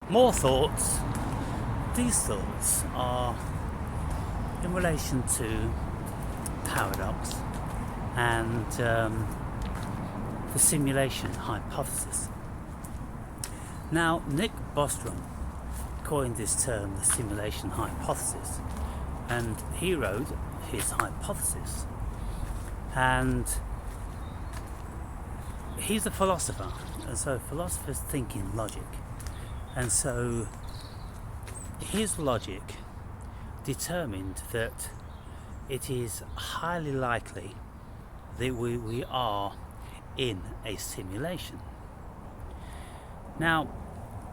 more thoughts. These thoughts are in relation to paradox and the simulation hypothesis. Now, Nick Bostrom coined this term, the simulation hypothesis, and he wrote his hypothesis. And he's a philosopher, and so philosophers think in logic. And so his logic determined that it is highly likely that we are in a simulation. Now,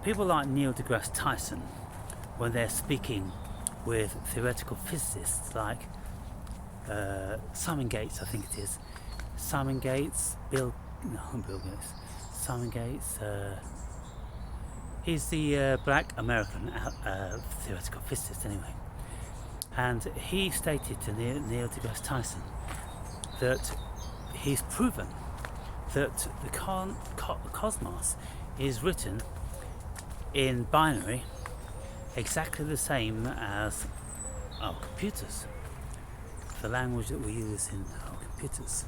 people like Neil deGrasse Tyson, when they're speaking with theoretical physicists like Simon Gates, I think it is, Simon Gates, Bill Gates, Simon Gates, he's the black American theoretical physicist anyway, and he stated to Neil deGrasse Tyson that he's proven that the cosmos is written in binary exactly the same as our computers, the language that we use in our computers.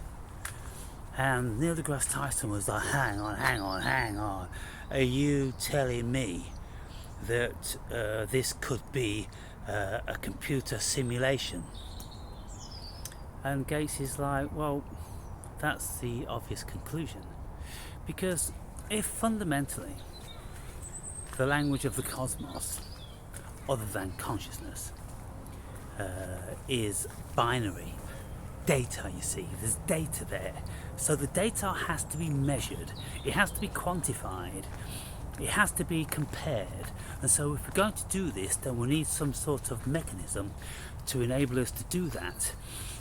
And Neil deGrasse Tyson was like, hang on, are you telling me that this could be a computer simulation? And Gates is like, well, that's the obvious conclusion, because if fundamentally the language of the cosmos, other than consciousness, is binary data, you see, there's data there, so the data has to be measured, it has to be quantified, it has to be compared, and so if we're going to do this, then we need some sort of mechanism to enable us to do that.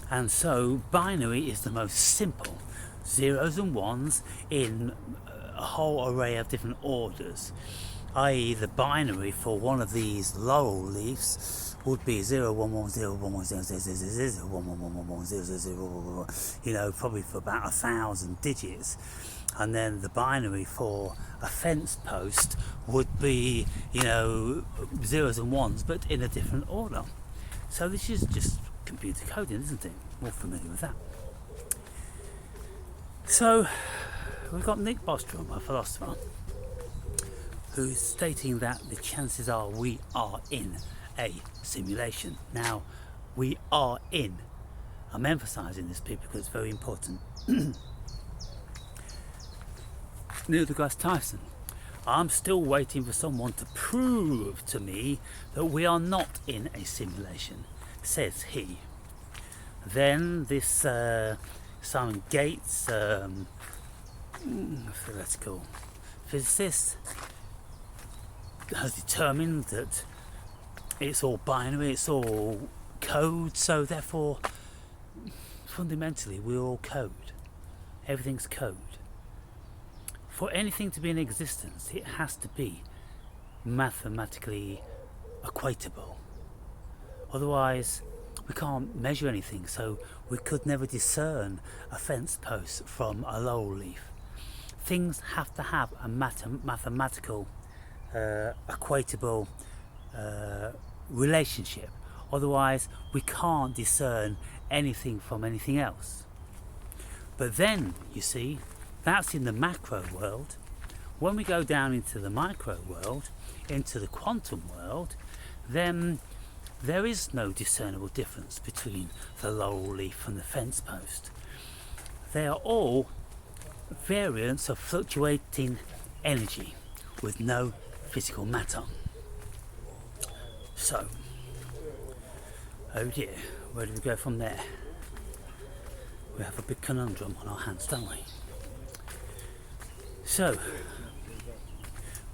And so binary is the most simple, zeros and ones in a whole array of different orders, i.e. the binary for one of these laurel leaves would be 0 1 1 0 1 1 0 0 0 0 0 1 1 1 1 1 0 0 0, you know, probably for about 1,000 digits. And then the binary for a fence post would be, you know, zeros and ones, but in a different order. So this is just computer coding, isn't it? More familiar with that. So we've got Nick Bostrom, a philosopher, who's stating that the chances are we are in a simulation. Now, we are in. I'm emphasising this bit because it's very important. Neil deGrasse Tyson, I'm still waiting for someone to prove to me that we are not in a simulation, says he. Then this Simon Gates, theoretical physicist, has determined that it's all binary, it's all code, so therefore fundamentally we're all code. Everything's code. For anything to be in existence, it has to be mathematically equatable. Otherwise, we can't measure anything, so we could never discern a fence post from a laurel leaf. Things have to have a mathematical, equatable relationship. Otherwise, we can't discern anything from anything else. But then, you see, that's in the macro world. When we go down into the micro world, into the quantum world, then there is no discernible difference between the laurel leaf and the fence post. They are all variants of fluctuating energy with no physical matter. So, oh dear, where do we go from there? We have a big conundrum on our hands, don't we? So,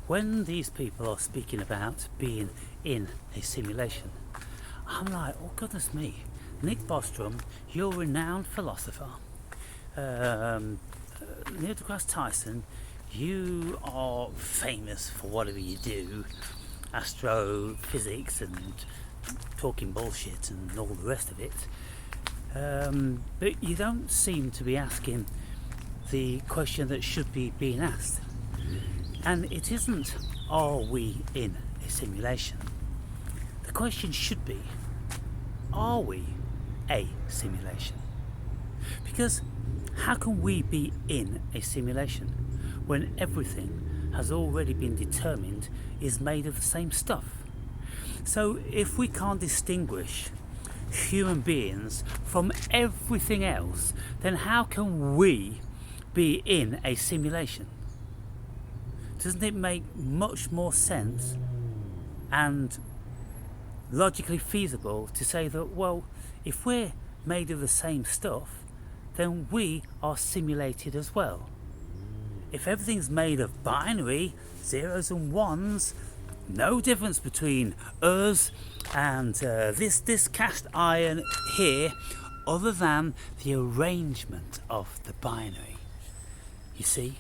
when these people are speaking about being in a simulation, I'm like, oh goodness me, Nick Bostrom, you're a renowned philosopher. Neil deGrasse Tyson, you are famous for whatever you do, astrophysics and talking bullshit and all the rest of it. But you don't seem to be asking the question that should be being asked. And it isn't are we in a simulation? The question should be, are we a simulation? Because how can we be in a simulation when everything has already been determined is made of the same stuff? So if we can't distinguish human beings from everything else, then how can we be in a simulation? Doesn't it make much more sense and logically feasible to say that, well, if we're made of the same stuff, then we are simulated as well. If everything's made of binary, zeros and ones, no difference between us and this cast iron here, other than the arrangement of the binary, you see,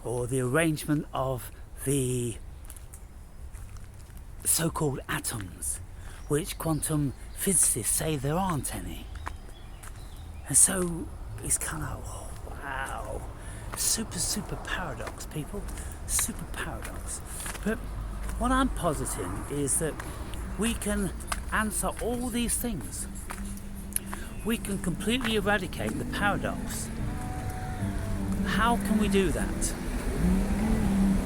or the arrangement of the so-called atoms, which quantum physicists say there aren't any. And so it's kind of, oh, wow, super paradox, people, super paradox. But what I'm positing is that we can answer all these things. We can completely eradicate the paradox. How can we do that?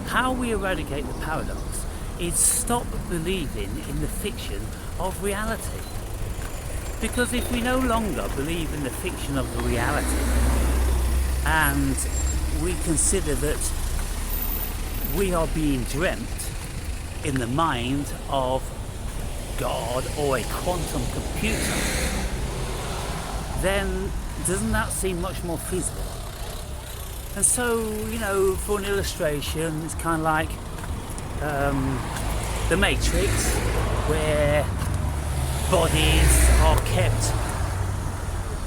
How we eradicate the paradox is stop believing in the fiction of reality. Because if we no longer believe in the fiction of the reality, and we consider that we are being dreamt in the mind of God or a quantum computer, then doesn't that seem much more feasible? And so, you know, for an illustration, it's kind of like The Matrix, where bodies are kept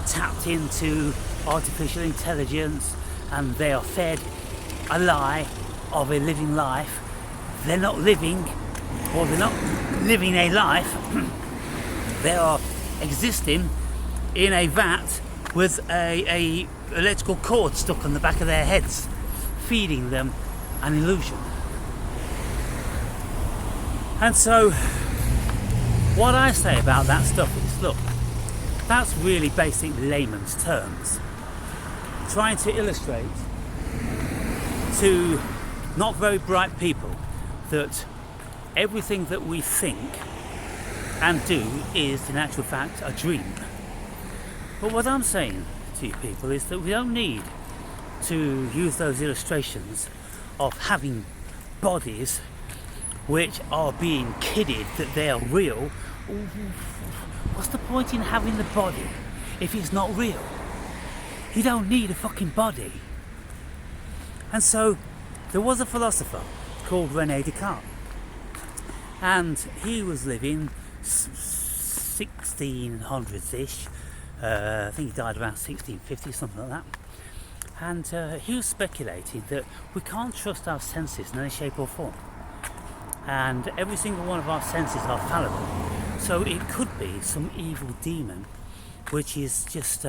tapped into artificial intelligence and they are fed a lie of a living life. They're not living, or they're not living a life. They are existing in a vat with a electrical cord stuck on the back of their heads, feeding them an illusion. And so what I say about that stuff is, look, that's really basic layman's terms, trying to illustrate to not very bright people that everything that we think and do is in actual fact a dream. But what I'm saying to you people is that we don't need to use those illustrations of having bodies which are being kidded that they are real. What's the point in having the body if it's not real? You don't need a fucking body. And so there was a philosopher called René Descartes, and he was living 1600s-ish. I think he died around 1650, something like that. And he was speculating that we can't trust our senses in any shape or form. And every single one of our senses are fallible. So it could be some evil demon which is just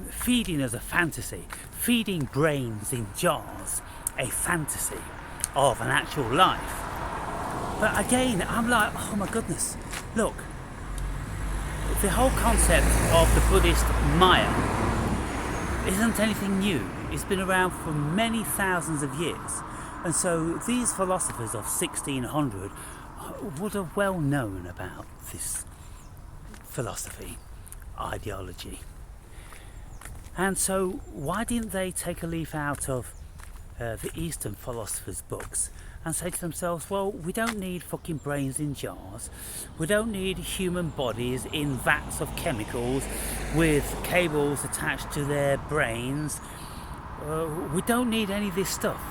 feeding us a fantasy, feeding brains in jars a fantasy of an actual life. But again, I'm like, oh my goodness, look, the whole concept of the Buddhist Maya isn't anything new. It's been around for many thousands of years. And so these philosophers of 1600 would have well known about this philosophy, ideology. And so why didn't they take a leaf out of the Eastern philosophers' books and say to themselves, well, we don't need fucking brains in jars, we don't need human bodies in vats of chemicals with cables attached to their brains, we don't need any of this stuff.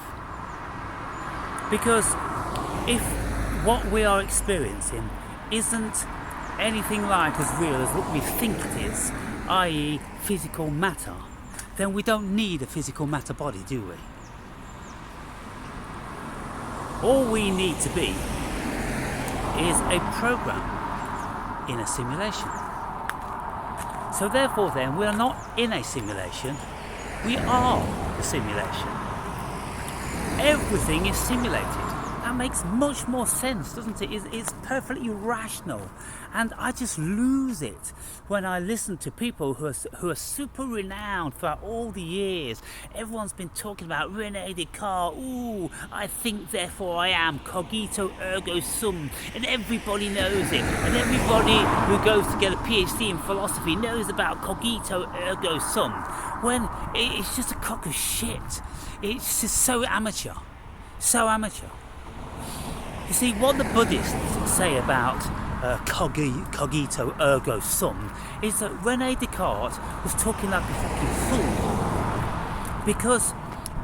Because if what we are experiencing isn't anything like as real as what we think it is, i.e. physical matter, then we don't need a physical matter body, do we? All we need to be is a program in a simulation. So therefore then, we are not in a simulation, we are the simulation. everything is simulated. That makes much more sense, doesn't it? It's perfectly rational, and I just lose it when I listen to people who are super renowned throughout all the years. Everyone's been talking about René Descartes. Ooh, I think therefore I am, cogito ergo sum, and everybody knows it. And everybody who goes to get a PhD in philosophy knows about cogito ergo sum. When it's just a crock of shit. It's just so amateur, so amateur. You see, what the Buddhists say about cogito ergo sum is that René Descartes was talking like a fucking fool. Because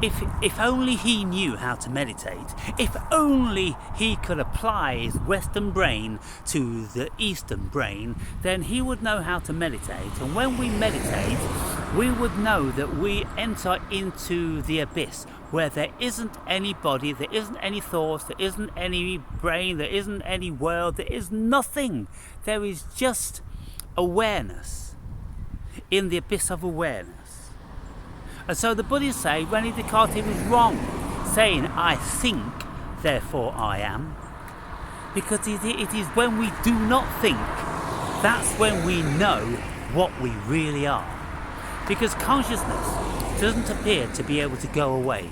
if only he knew how to meditate, if only he could apply his Western brain to the Eastern brain, then he would know how to meditate. And when we meditate, we would know that we enter into the abyss, where there isn't any body, there isn't any thoughts, there isn't any brain, there isn't any world, there is nothing. There is just awareness in the abyss of awareness. And so the Buddhists say René Descartes was wrong, saying I think, therefore I am. Because it is when we do not think, that's when we know what we really are. Because consciousness doesn't appear to be able to go away.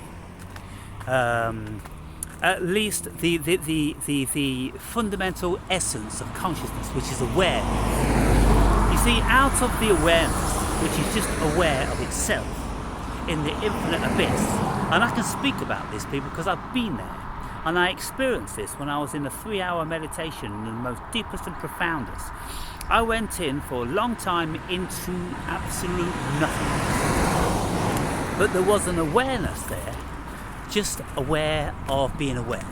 At least the fundamental essence of consciousness, which is awareness. You see, out of the awareness, which is just aware of itself in the infinite abyss, and I can speak about this, people, because I've been there, and I experienced this when I was in a 3-hour meditation in the most deepest and profoundest. I went in for a long time into absolute nothing. But there was an awareness there, just aware of being aware.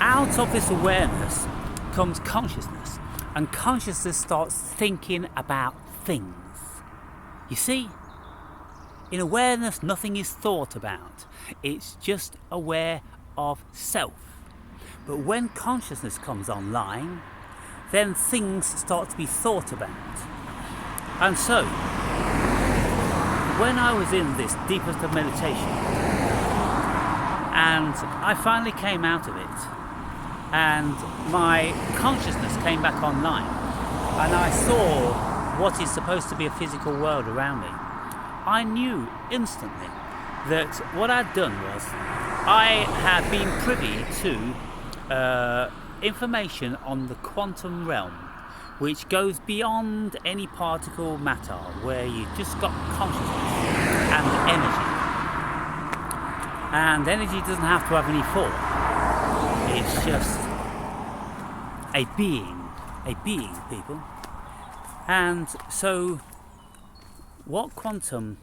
Out of this awareness comes consciousness, and consciousness starts thinking about things. You see, in awareness, nothing is thought about. It's just aware of self. But when consciousness comes online, then things start to be thought about. And so, when I was in this deepest of meditation, and I finally came out of it, and my consciousness came back online, and I saw what is supposed to be a physical world around me, I knew instantly that what I'd done was I had been privy to information on the quantum realm, which goes beyond any particle matter, where you just got consciousness and energy. And energy doesn't have to have any form. It's just a being, people. And so what quantum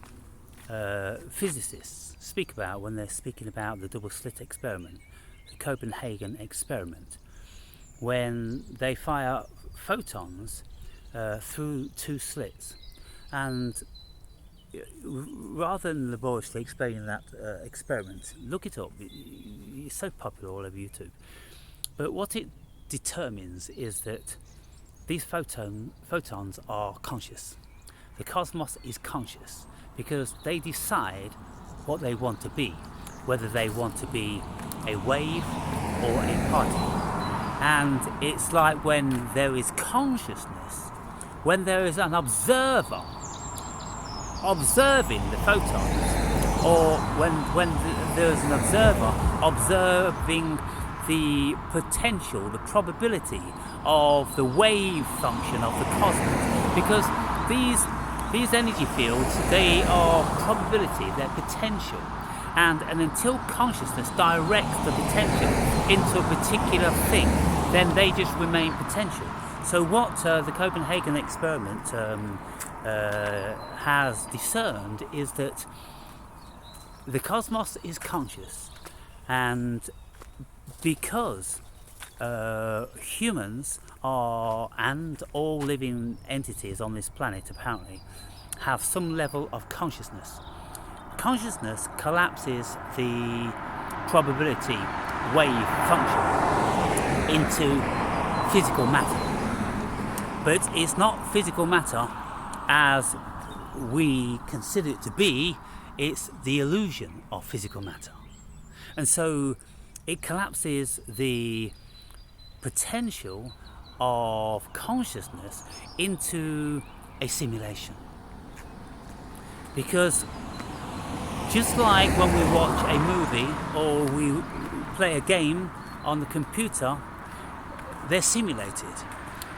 physicists speak about when they're speaking about the double slit experiment, the Copenhagen experiment, when they fire photons through 2 slits, and rather than laboriously explaining that experiment, look it up. It's so popular all over YouTube. But what it determines is that these photons are conscious. The cosmos is conscious because they decide what they want to be, whether they want to be a wave or a particle. And it's like when there is consciousness, when there is an observer observing the photons, or when there's an observer observing the potential, the probability of the wave function of the cosmos, because these energy fields, they are probability, they're potential, and until consciousness directs the potential into a particular thing, then they just remain potential. So what the Copenhagen experiment has discerned is that the cosmos is conscious, and because humans are, and all living entities on this planet apparently, have some level of consciousness. Consciousness collapses the probability wave function into physical matter. But it's not physical matter as we consider it to be, it's the illusion of physical matter. And so it collapses the potential of consciousness into a simulation. Because just like when we watch a movie or we play a game on the computer, they're simulated.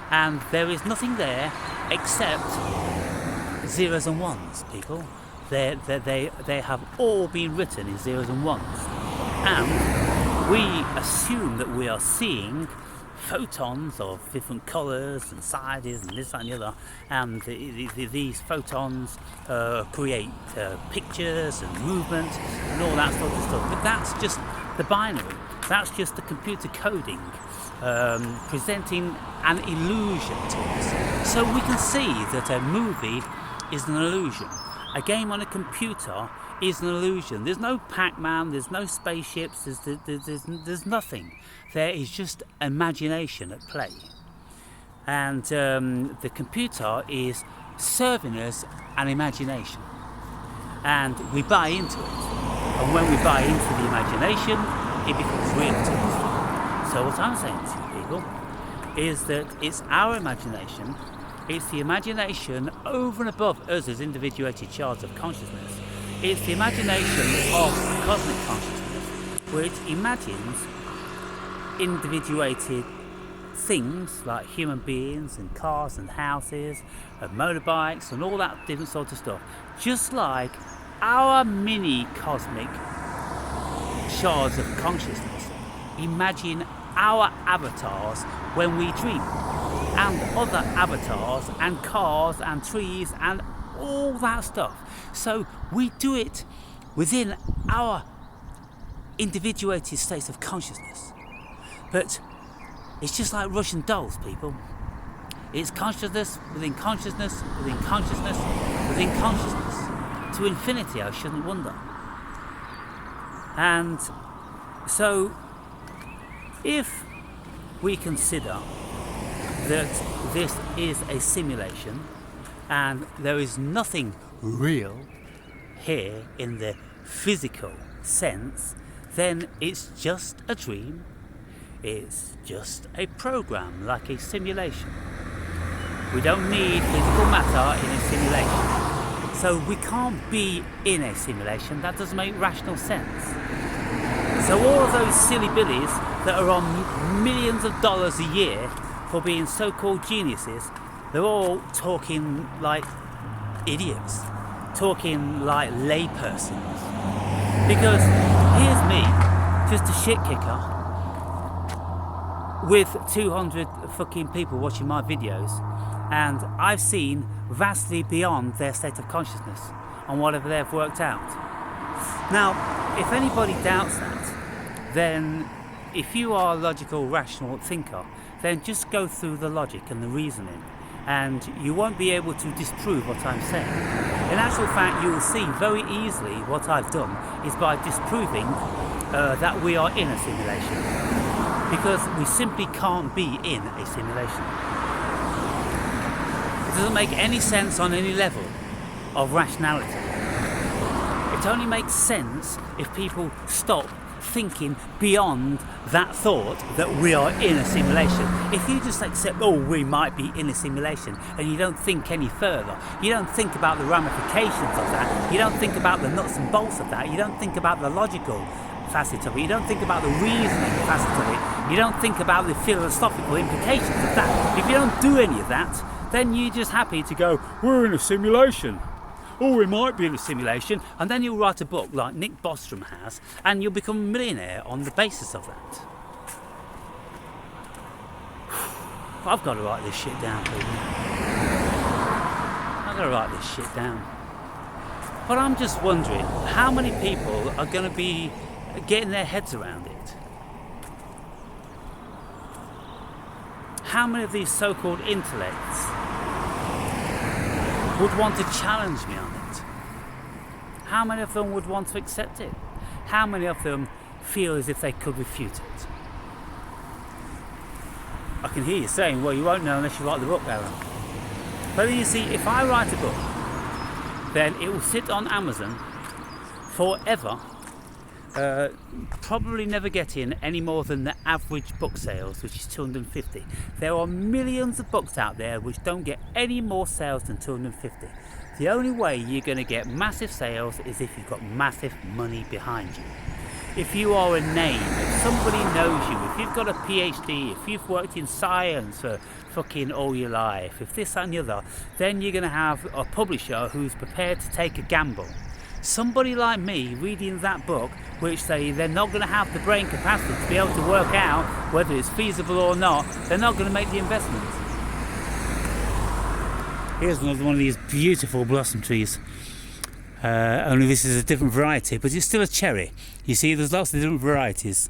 And there is nothing there except zeros and ones, people. They have all been written in zeros and ones. And we assume that we are seeing photons of different colours and sizes and this, that and the other, and these photons create pictures and movement and all that sort of stuff. But that's just the binary. That's just the computer coding presenting an illusion to us. So we can see that a movie is an illusion. A game on a computer is an illusion. There's no Pac-Man, there's no spaceships, there's nothing. There is just imagination at play. And the computer is serving us an imagination. And we buy into it. And when we buy into the imagination, it becomes real to us. So what I'm saying to you people is that it's our imagination, it's the imagination over and above us as individuated shards of consciousness. It's the imagination of cosmic consciousness, which imagines individuated things like human beings and cars and houses and motorbikes and all that different sort of stuff. Just like our mini cosmic shards of consciousness imagine our avatars when we dream, and other avatars and cars and trees and all that stuff. So we do it within our individuated states of consciousness. But it's just like Russian dolls, people. It's consciousness within consciousness within consciousness within consciousness. To infinity, I shouldn't wonder. And so if we consider that this is a simulation and there is nothing real here in the physical sense, then it's just a dream, it's just a program, like a simulation. We don't need physical matter in a simulation. So we can't be in a simulation. That doesn't make rational sense. So all of those silly billies that are on millions of dollars a year for being so-called geniuses, they're all talking like idiots, talking like laypersons. Because here's me, just a shit kicker, with 200 fucking people watching my videos, and I've seen vastly beyond their state of consciousness on whatever they've worked out. Now, if anybody doubts that, then if you are a logical, rational thinker, then just go through the logic and the reasoning, and you won't be able to disprove what I'm saying. In actual fact, you will see very easily what I've done is by disproving that we are in a simulation, because we simply can't be in a simulation. It doesn't make any sense on any level of rationality. It only makes sense if people stop thinking beyond that thought that we are in a simulation. If you just accept, oh, we might be in a simulation, and you don't think any further, you don't think about the ramifications of that, you don't think about the nuts and bolts of that, you don't think about the logical facet of it, you don't think about the reasoning facet of it, you don't think about the philosophical implications of that. If you don't do any of that, then you're just happy to go, we're in a simulation. Oh, we might be in a simulation, and then you'll write a book like Nick Bostrom has, and you'll become a millionaire on the basis of that. I've got to write this shit down, people. I've got to write this shit down. But I'm just wondering, how many people are going to be getting their heads around it? How many of these so-called intellects would want to challenge me on it? How many of them would want to accept it? How many of them feel as if they could refute it? I can hear you saying, well, you won't know unless you write the book, Alan. But then you see, if I write a book, then it will sit on Amazon forever probably never getting any more than the average book sales, which is 250. There are millions of books out there which don't get any more sales than 250. The only way you're going to get massive sales is if you've got massive money behind you. If you are a name, if somebody knows you, if you've got a PhD, if you've worked in science for fucking all your life, if this, that and the other, then you're going to have a publisher who's prepared to take a gamble. Somebody like me reading that book, which they're not going to have the brain capacity to be able to work out whether it's feasible or not, they're not going to make the investment. Here's another one of these beautiful blossom trees. Only this is a different variety, but it's still a cherry. You see, there's lots of different varieties.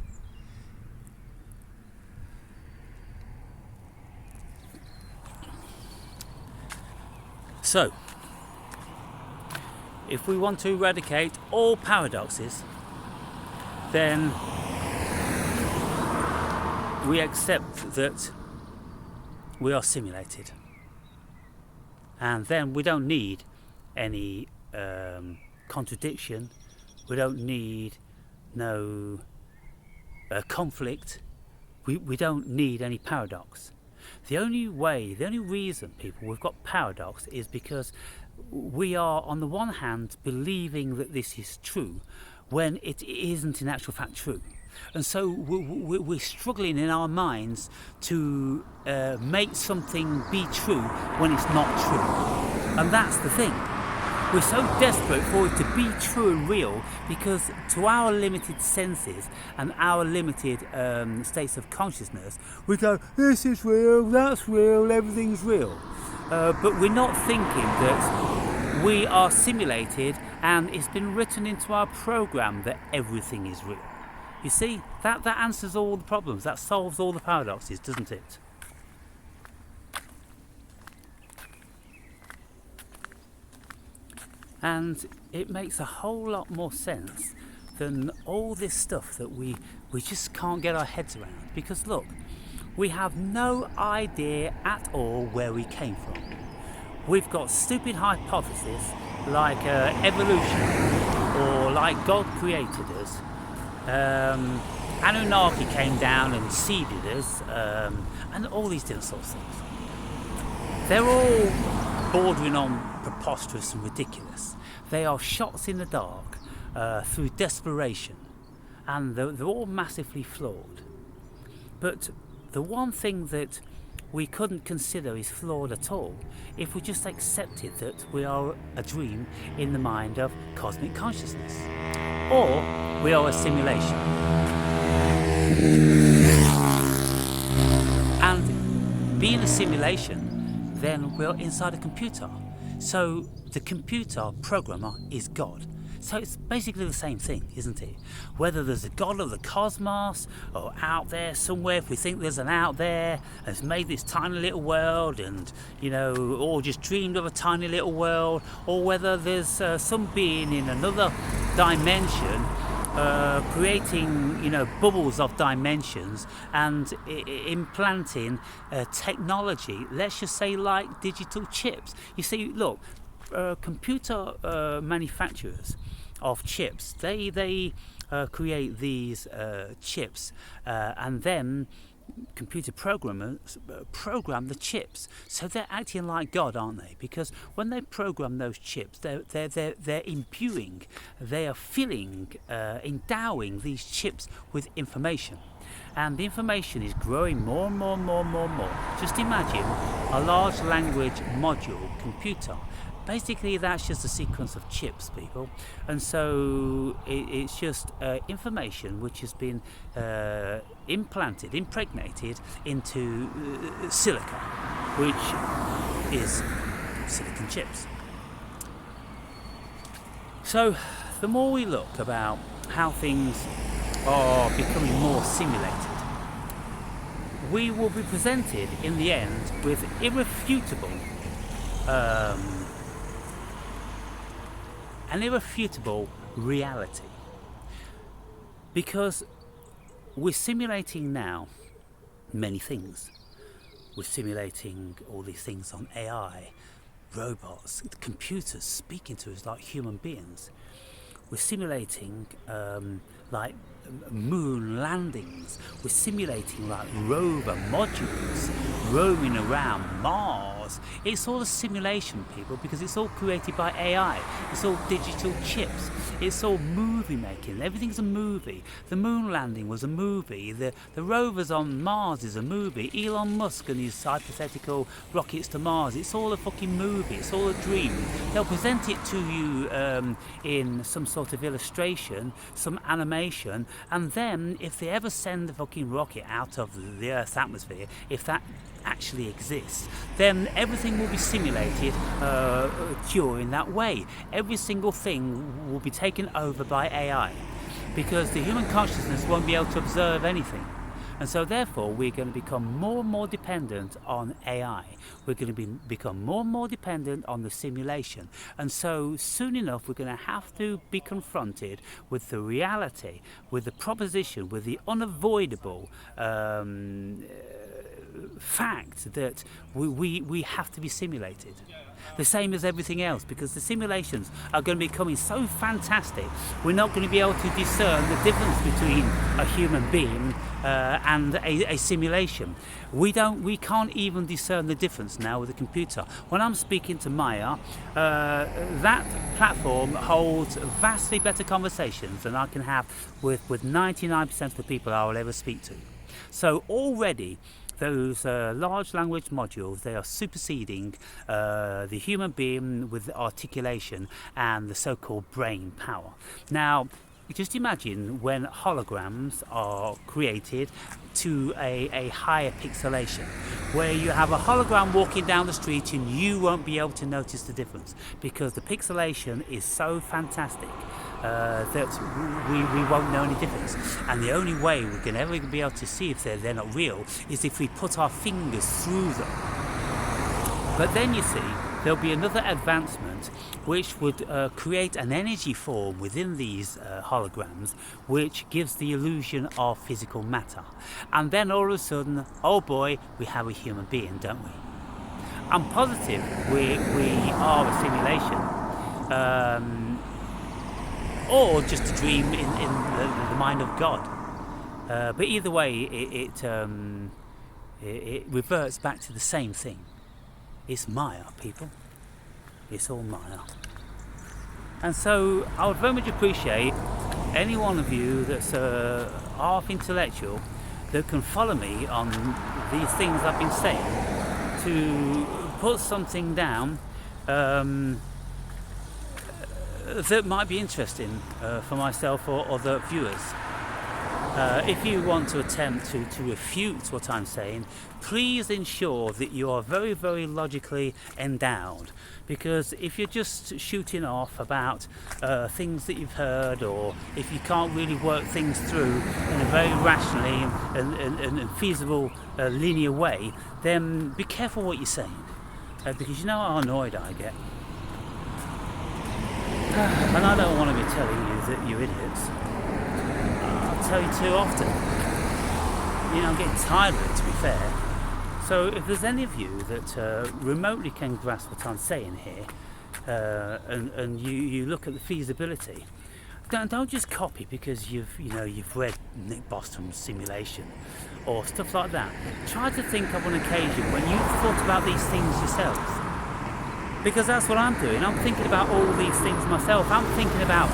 So, if we want to eradicate all paradoxes, then we accept that we are simulated. And then we don't need any contradiction, we don't need no conflict, we don't need any paradox. The only reason, people, we've got paradox is because we are, on the one hand, believing that this is true when it isn't in actual fact true. And so we're struggling in our minds to make something be true when it's not true. And that's the thing. We're so desperate for it to be true and real because to our limited senses and our limited states of consciousness, we go, this is real, that's real, everything's real. But we're not thinking that we are simulated and it's been written into our program that everything is real. You see, that answers all the problems, that solves all the paradoxes, doesn't it? And it makes a whole lot more sense than all this stuff that we just can't get our heads around. Because look, we have no idea at all where we came from. We've got stupid hypotheses like evolution or like God created us. Anunnaki came down and seeded us, and all these different sorts of things. They're all bordering on preposterous and ridiculous. They are shots in the dark through desperation, and they're all massively flawed. But the one thing that we couldn't consider is flawed at all if we just accepted that we are a dream in the mind of cosmic consciousness, or we are a simulation. And being a simulation, then we're inside a computer. So the computer programmer is God. So it's basically the same thing, isn't it? Whether there's a God of the cosmos or out there somewhere, if we think there's an out there that's made this tiny little world and, or just dreamed of a tiny little world, or whether there's some being in another dimension creating, bubbles of dimensions and implanting technology, let's just say like digital chips. You see, look, computer manufacturers of chips, they create these chips and then computer programmers program the chips. So they're acting like God, aren't they? Because when they program those chips, they're imbuing, they are filling, endowing these chips with information. And the information is growing more and more and more and more and more. Just imagine a large language module computer. Basically, that's just a sequence of chips, people. And so it's just information which has been impregnated into silica, which is silicon chips. So the more we look about how things are becoming more simulated, we will be presented in the end with an irrefutable reality, because we're simulating now many things. We're simulating all these things on AI, robots, computers speaking to us like human beings. we're simulating like moon landings. We're simulating like rover modules roaming around Mars. It's all a simulation, people, because it's all created by AI. It's all digital chips. It's all movie making. Everything's a movie. The moon landing was a movie. The rovers on Mars is a movie. Elon Musk and his hypothetical rockets to Mars. It's all a fucking movie. It's all a dream. They'll present it to you in some sort of illustration, some animation, and then if they ever send the fucking rocket out of the Earth's atmosphere, if that actually exists, then everything will be simulated during that way. Every single thing will be taken over by AI, because the human consciousness won't be able to observe anything. And so therefore we're going to become more and more dependent on AI. We're going to become more and more dependent on the simulation. And so soon enough we're going to have to be confronted with the reality, with the proposition, with the unavoidable fact that we have to be simulated. The same as everything else, because the simulations are going to be becoming so fantastic, we're not going to be able to discern the difference between a human being and a simulation. We can't even discern the difference now with a computer. When I'm speaking to Maya, that platform holds vastly better conversations than I can have with 99% of the people I will ever speak to. So already those large language modules, they are superseding the human being with articulation and the so-called brain power. Now, just imagine when holograms are created to a higher pixelation, where you have a hologram walking down the street and you won't be able to notice the difference because the pixelation is so fantastic that we won't know any difference. And the only way we can ever be able to see if they're not real is if we put our fingers through them. But then you see, there'll be another advancement which would create an energy form within these holograms which gives the illusion of physical matter. And then all of a sudden, oh boy, we have a human being, don't we? I'm positive we are a simulation, or just a dream in the mind of God. But either way, it reverts back to the same thing. It's Maya, people. It's all Maya. And so I would very much appreciate any one of you that's half intellectual that can follow me on these things I've been saying, to put something down that might be interesting for myself or other viewers. If you want to attempt to refute what I'm saying, please ensure that you are very, very logically endowed. Because if you're just shooting off about things that you've heard, or if you can't really work things through in a very rationally and feasible linear way, then be careful what you're saying. Because you know how annoyed I get. And I don't want to be telling you that you're idiots. Tell you too often. You know, I'm getting tired of it, to be fair. So if there's any of you that remotely can grasp what I'm saying here, and you look at the feasibility, don't just copy because you've read Nick Bostrom's simulation or stuff like that. Try to think of an occasion when you've thought about these things yourselves. Because that's what I'm doing. I'm thinking about all these things myself. I'm thinking about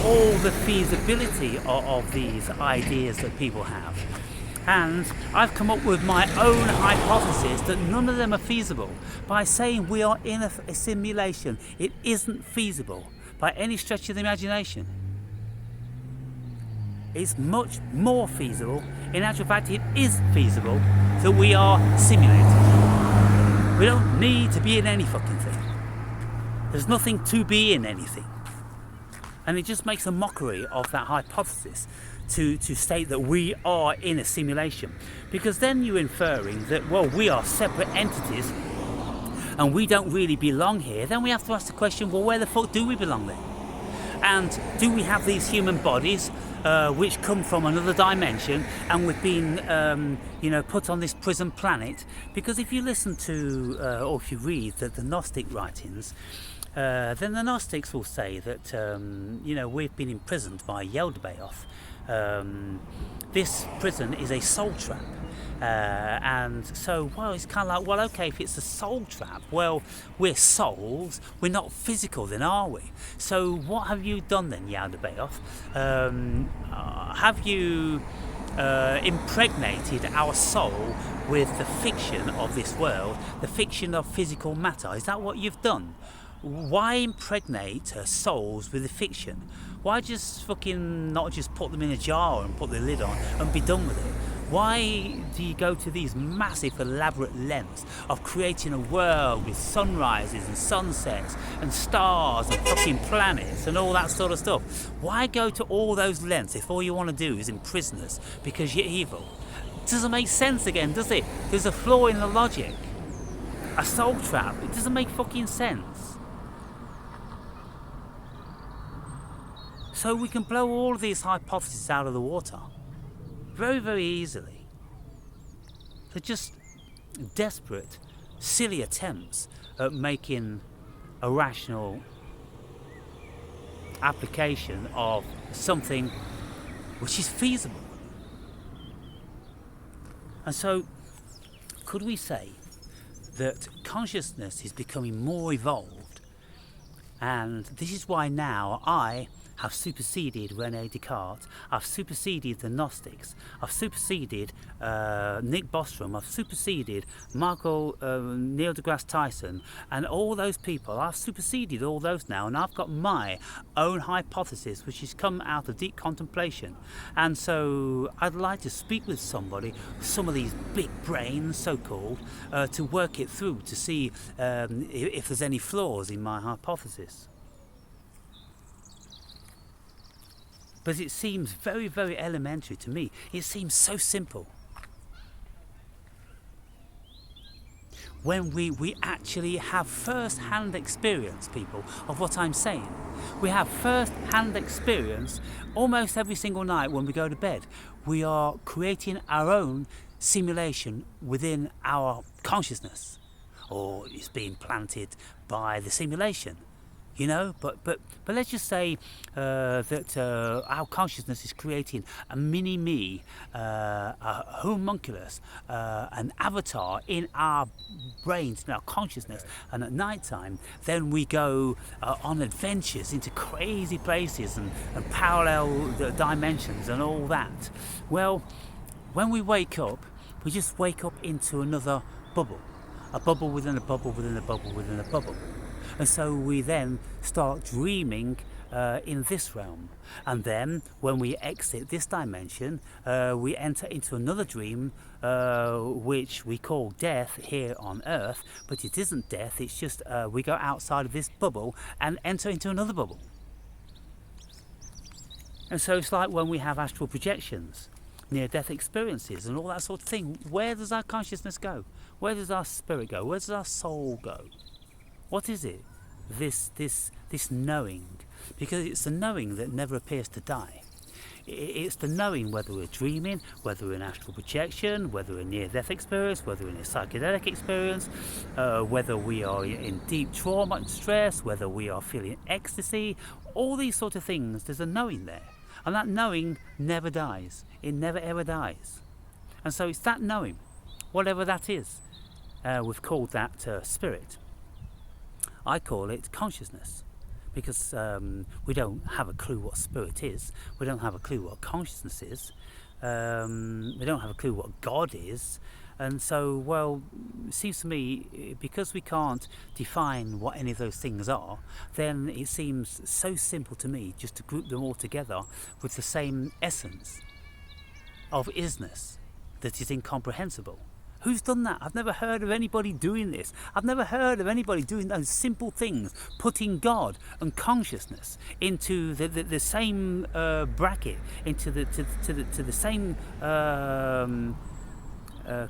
all the feasibility of these ideas that people have. And I've come up with my own hypothesis that none of them are feasible. By saying we are in a simulation, it isn't feasible by any stretch of the imagination. It's much more feasible. In actual fact, it is feasible that we are simulated. We don't need to be in any fucking thing. There's nothing to be in anything. And it just makes a mockery of that hypothesis to state that we are in a simulation. Because then you're inferring that, well, we are separate entities and we don't really belong here. Then we have to ask the question, well, where the fuck do we belong then? And do we have these human bodies which come from another dimension, and we've been put on this prison planet? Because if you listen to or if you read the Gnostic writings, then the Gnostics will say that we've been imprisoned by Yaldabaoth. This prison is a soul trap. And so, it's kind of like, well, okay, if it's a soul trap, well, we're souls, we're not physical then, are we? So what have you done then, Yaldabaoth? Have you impregnated our soul with the fiction of this world, the fiction of physical matter? Is that what you've done? Why impregnate souls with the fiction? Why just fucking not just put them in a jar and put the lid on and be done with it? Why do you go to these massive elaborate lengths of creating a world with sunrises and sunsets and stars and fucking planets and all that sort of stuff? Why go to all those lengths if all you want to do is imprison us because you're evil? It doesn't make sense again, does it? There's a flaw in the logic. A soul trap, it doesn't make fucking sense. So we can blow all of these hypotheses out of the water very, very easily. They're just desperate, silly attempts at making a rational application of something which is feasible. And so, could we say that consciousness is becoming more evolved, and this is why now I have superseded René Descartes, I've superseded the Gnostics, I've superseded Nick Bostrom, I've superseded Neil deGrasse Tyson, and all those people. I've superseded all those now, and I've got my own hypothesis which has come out of deep contemplation. And so I'd like to speak with somebody, some of these big brains so-called, to work it through, to see if there's any flaws in my hypothesis. But it seems very, very elementary to me. It seems so simple. When we actually have first-hand experience, people, of what I'm saying. We have first-hand experience almost every single night when we go to bed. We are creating our own simulation within our consciousness. Or it's being planted by the simulation. But let's just say that our consciousness is creating a mini-me, a homunculus, an avatar in our brains, in our consciousness. And at night time, then we go on adventures into crazy places and parallel dimensions and all that. Well, when we wake up, we just wake up into another bubble. A bubble within a bubble within a bubble within a bubble. And so we then start dreaming in this realm. And then when we exit this dimension, we enter into another dream, which we call death here on Earth. But it isn't death, it's just we go outside of this bubble and enter into another bubble. And so it's like when we have astral projections, near-death experiences and all that sort of thing. Where does our consciousness go? Where does our spirit go? Where does our soul go? What is it? This knowing, because it's the knowing that never appears to die. It's the knowing, whether we're dreaming, whether we're in astral projection, whether we're in near-death experience, whether we're in a psychedelic experience, whether we are in deep trauma and stress, whether we are feeling ecstasy, all these sort of things. There's a knowing there, and that knowing never dies. It never ever dies. And so it's that knowing, whatever that is. We've called that spirit. I call it consciousness, because we don't have a clue what spirit is, we don't have a clue what consciousness is, we don't have a clue what God is, and so, well, it seems to me, because we can't define what any of those things are, then it seems so simple to me just to group them all together with the same essence of isness that is incomprehensible. Who's done that? I've never heard of anybody doing this. I've never heard of anybody doing those simple things, putting God and consciousness into the same bracket, into the same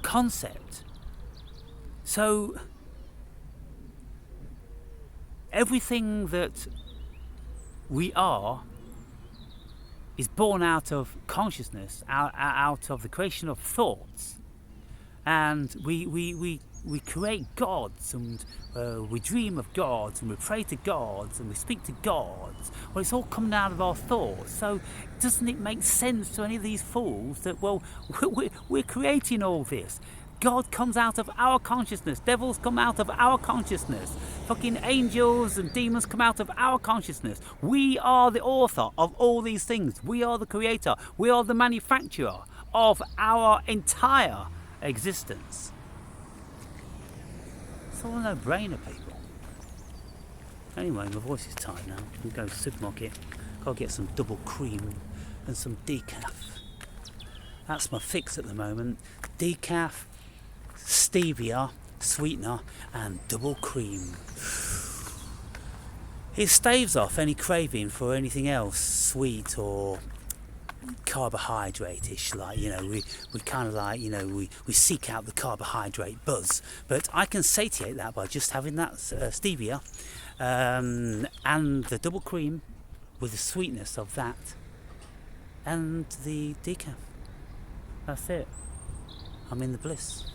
concept. So everything that we are is born out of consciousness, out of the creation of thoughts. And we we create gods, and we dream of gods, and we pray to gods, and we speak to gods. Well, it's all coming out of our thoughts. So doesn't it make sense to any of these fools that, well, we're creating all this? God comes out of our consciousness. Devils come out of our consciousness. Fucking angels and demons come out of our consciousness. We are the author of all these things. We are the creator. We are the manufacturer of our entire existence. It's all a no-brainer, people. Anyway, my voice is tired now. I'm going to the supermarket. Gotta get some double cream and some decaf. That's my fix at the moment. Decaf, stevia, sweetener, and double cream. It staves off any craving for anything else sweet or carbohydrate-ish, like, you know, we kind of like, you know, we seek out the carbohydrate buzz, but I can satiate that by just having that stevia and the double cream with the sweetness of that and the decaf. That's it. I'm in the bliss.